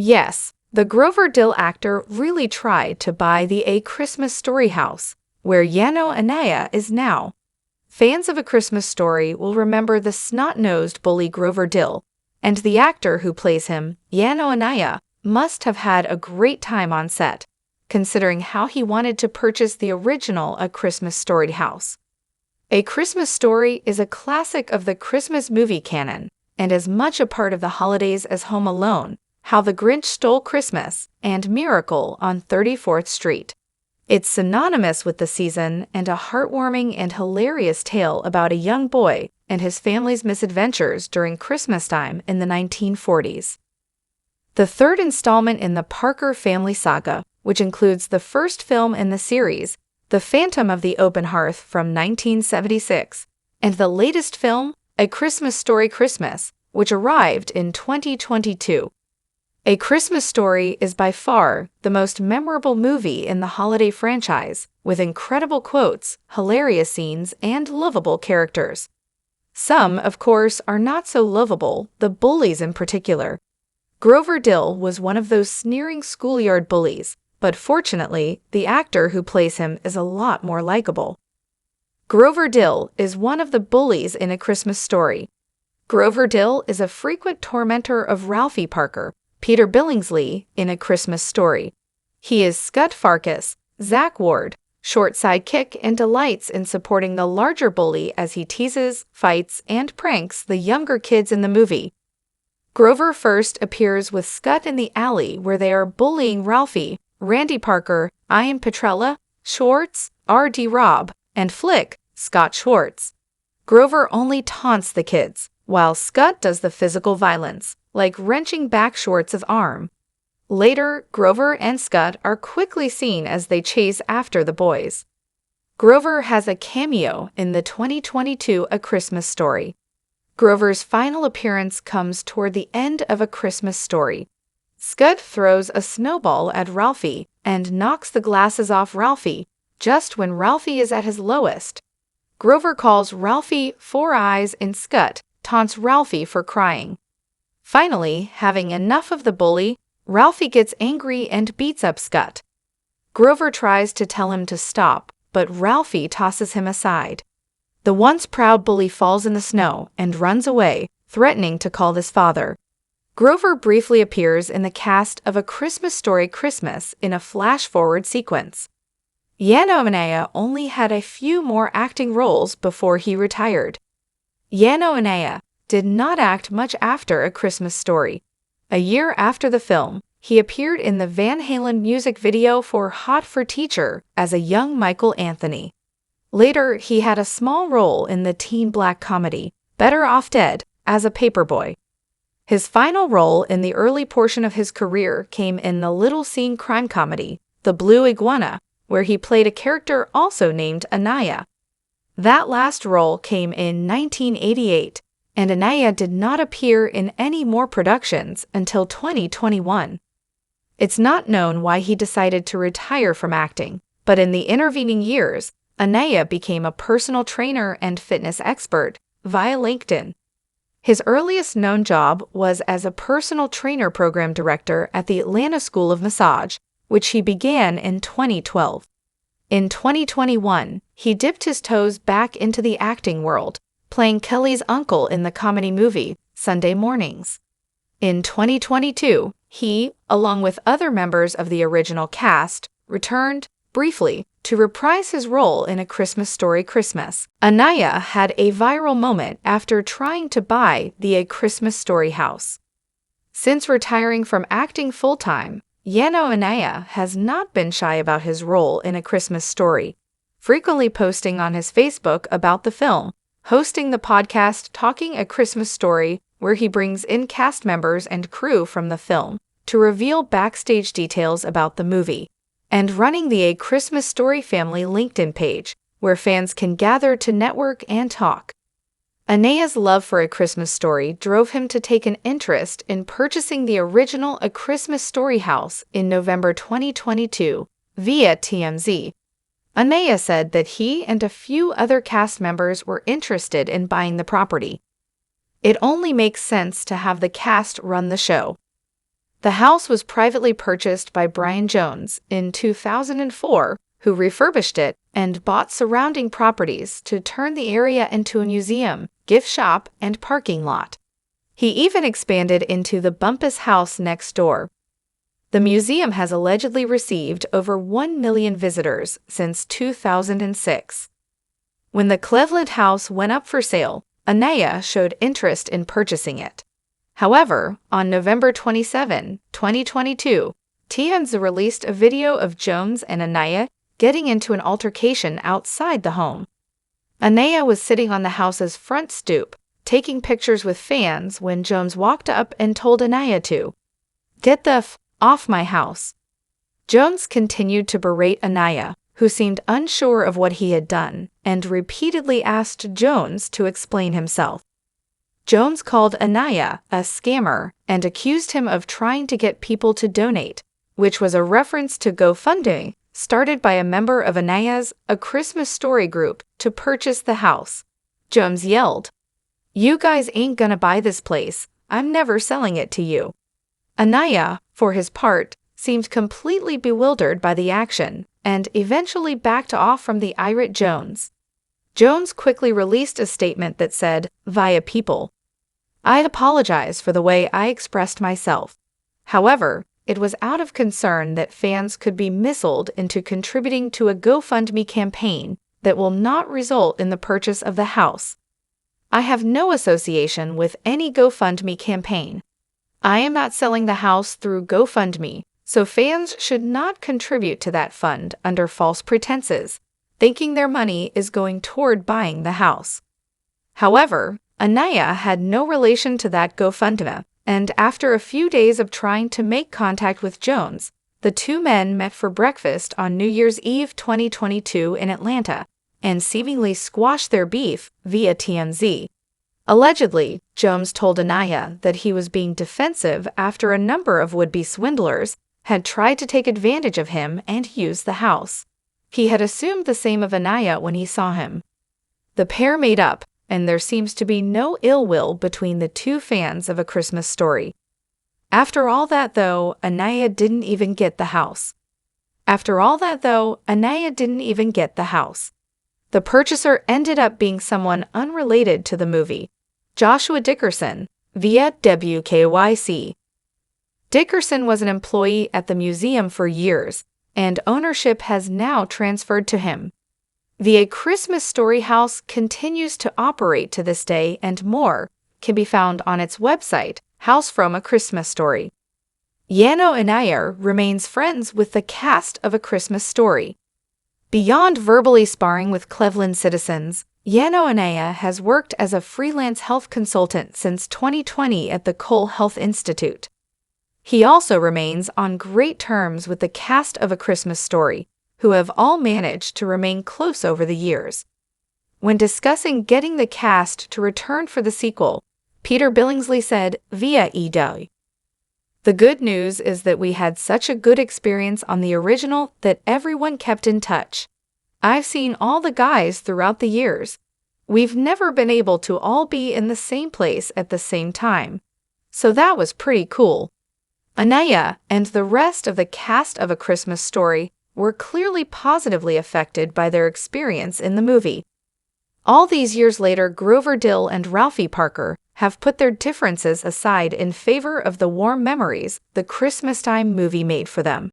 Yes, the Grover Dill actor really tried to buy the A Christmas Story house, where Yano Anaya is now. Fans of A Christmas Story will remember the snot-nosed bully Grover Dill, and the actor who plays him, Yano Anaya, must have had a great time on set, considering how he wanted to purchase the original A Christmas Story house. A Christmas Story is a classic of the Christmas movie canon, and as much a part of the holidays as Home Alone, How the Grinch Stole Christmas, and Miracle on 34th Street. It's synonymous with the season and a heartwarming and hilarious tale about a young boy and his family's misadventures during Christmas time in the 1940s. The third installment in the Parker family saga, which includes the first film in the series, The Phantom of the Open Hearth from 1976, and the latest film, A Christmas Story Christmas, which arrived in 2022. A Christmas Story is by far the most memorable movie in the holiday franchise, with incredible quotes, hilarious scenes, and lovable characters. Some, of course, are not so lovable, the bullies in particular. Grover Dill was one of those sneering schoolyard bullies, but fortunately, the actor who plays him is a lot more likable. Grover Dill is one of the bullies in A Christmas Story. Grover Dill is a frequent tormentor of Ralphie Parker, Peter Billingsley, in A Christmas Story. He is Scud Farkas, Zach Ward, short sidekick, and delights in supporting the larger bully as he teases, fights, and pranks the younger kids in the movie. Grover first appears with Scud in the alley where they are bullying Ralphie, Randy Parker, Ian Petrella, Schwartz, R.D. Robb, and Flick, Scott Schwartz. Grover only taunts the kids, while Scud does the physical violence, like wrenching back Schwartz's arm. Later, Grover and Scud are quickly seen as they chase after the boys. Grover has a cameo in the 2022 A Christmas Story. Grover's final appearance comes toward the end of A Christmas Story. Scud throws a snowball at Ralphie and knocks the glasses off Ralphie, just when Ralphie is at his lowest. Grover calls Ralphie Four Eyes and Scud taunts Ralphie for crying. Finally, having enough of the bully, Ralphie gets angry and beats up Scud. Grover tries to tell him to stop, but Ralphie tosses him aside. The once proud bully falls in the snow and runs away, threatening to call his father. Grover briefly appears in the cast of A Christmas Story Christmas in a flash-forward sequence. Yano Anaya only had a few more acting roles before he retired. Yano Anaya did not act much after A Christmas Story. A year after the film, he appeared in the Van Halen music video for Hot for Teacher as a young Michael Anthony. Later, he had a small role in the teen black comedy, Better Off Dead, as a paperboy. His final role in the early portion of his career came in the little scene crime comedy, The Blue Iguana, where he played a character also named Anaya. That last role came in 1988, and Anaya did not appear in any more productions until 2021. It's not known why he decided to retire from acting, but in the intervening years, Anaya became a personal trainer and fitness expert via LinkedIn. His earliest known job was as a personal trainer program director at the Atlanta School of Massage, which he began in 2012. In 2021, he dipped his toes back into the acting world, playing Kelly's uncle in the comedy movie Sunday Mornings. In 2022, he, along with other members of the original cast, returned, briefly, to reprise his role in A Christmas Story Christmas. Anaya had a viral moment after trying to buy the A Christmas Story house. Since retiring from acting full-time, Yano Anaya has not been shy about his role in A Christmas Story, frequently posting on his Facebook about the film, hosting the podcast Talking A Christmas Story, where he brings in cast members and crew from the film to reveal backstage details about the movie, and running the A Christmas Story Family LinkedIn page, where fans can gather to network and talk. Anaya's love for A Christmas Story drove him to take an interest in purchasing the original A Christmas Story house in November 2022 via TMZ. Anaya said that he and a few other cast members were interested in buying the property. It only makes sense to have the cast run the show. The house was privately purchased by Brian Jones in 2004, who refurbished it and bought surrounding properties to turn the area into a museum, gift shop, and parking lot. He even expanded into the Bumpus house next door. The museum has allegedly received over 1 million visitors since 2006. When the Cleveland house went up for sale, Anaya showed interest in purchasing it. However, on November 27, 2022, TMZ released a video of Jones and Anaya getting into an altercation outside the home. Anaya was sitting on the house's front stoop, taking pictures with fans when Jones walked up and told Anaya to "Get the f off my house." Jones continued to berate Anaya, who seemed unsure of what he had done, and repeatedly asked Jones to explain himself. Jones called Anaya a scammer and accused him of trying to get people to donate, which was a reference to GoFundMe, started by a member of Anaya's A Christmas Story group to purchase the house. Jones yelled, "You guys ain't gonna buy this place. I'm never selling it to you." Anaya, for his part, seemed completely bewildered by the action and eventually backed off from the irate Jones. Jones quickly released a statement that said, via people, "I apologize for the way I expressed myself. However, it was out of concern that fans could be misled into contributing to a GoFundMe campaign that will not result in the purchase of the house. I have no association with any GoFundMe campaign. I am not selling the house through GoFundMe, so fans should not contribute to that fund under false pretenses, thinking their money is going toward buying the house." However, Anaya had no relation to that GoFundMe, and after a few days of trying to make contact with Jones, the two men met for breakfast on New Year's Eve 2022 in Atlanta and seemingly squashed their beef via TMZ. Allegedly, Jones told Anaya that he was being defensive after a number of would-be swindlers had tried to take advantage of him and use the house. He had assumed the same of Anaya when he saw him. The pair made up, and there seems to be no ill will between the two fans of A Christmas Story. After all that, though, Anaya didn't even get the house. The purchaser ended up being someone unrelated to the movie, Joshua Dickerson, via WKYC. Dickerson was an employee at the museum for years, and ownership has now transferred to him. The A Christmas Story house continues to operate to this day, and more can be found on its website, House from A Christmas Story. Yano Anaya remains friends with the cast of A Christmas Story. Beyond verbally sparring with Cleveland citizens, Yano Anaya has worked as a freelance health consultant since 2020 at the Cole Health Institute. He also remains on great terms with the cast of A Christmas Story, who have all managed to remain close over the years. When discussing getting the cast to return for the sequel, Peter Billingsley said via EW, "The good news is that we had such a good experience on the original that everyone kept in touch. I've seen all the guys throughout the years. We've never been able to all be in the same place at the same time. So that was pretty cool." Anaya and the rest of the cast of A Christmas Story were clearly positively affected by their experience in the movie. All these years later, Grover Dill and Ralphie Parker have put their differences aside in favor of the warm memories the Christmas Time movie made for them.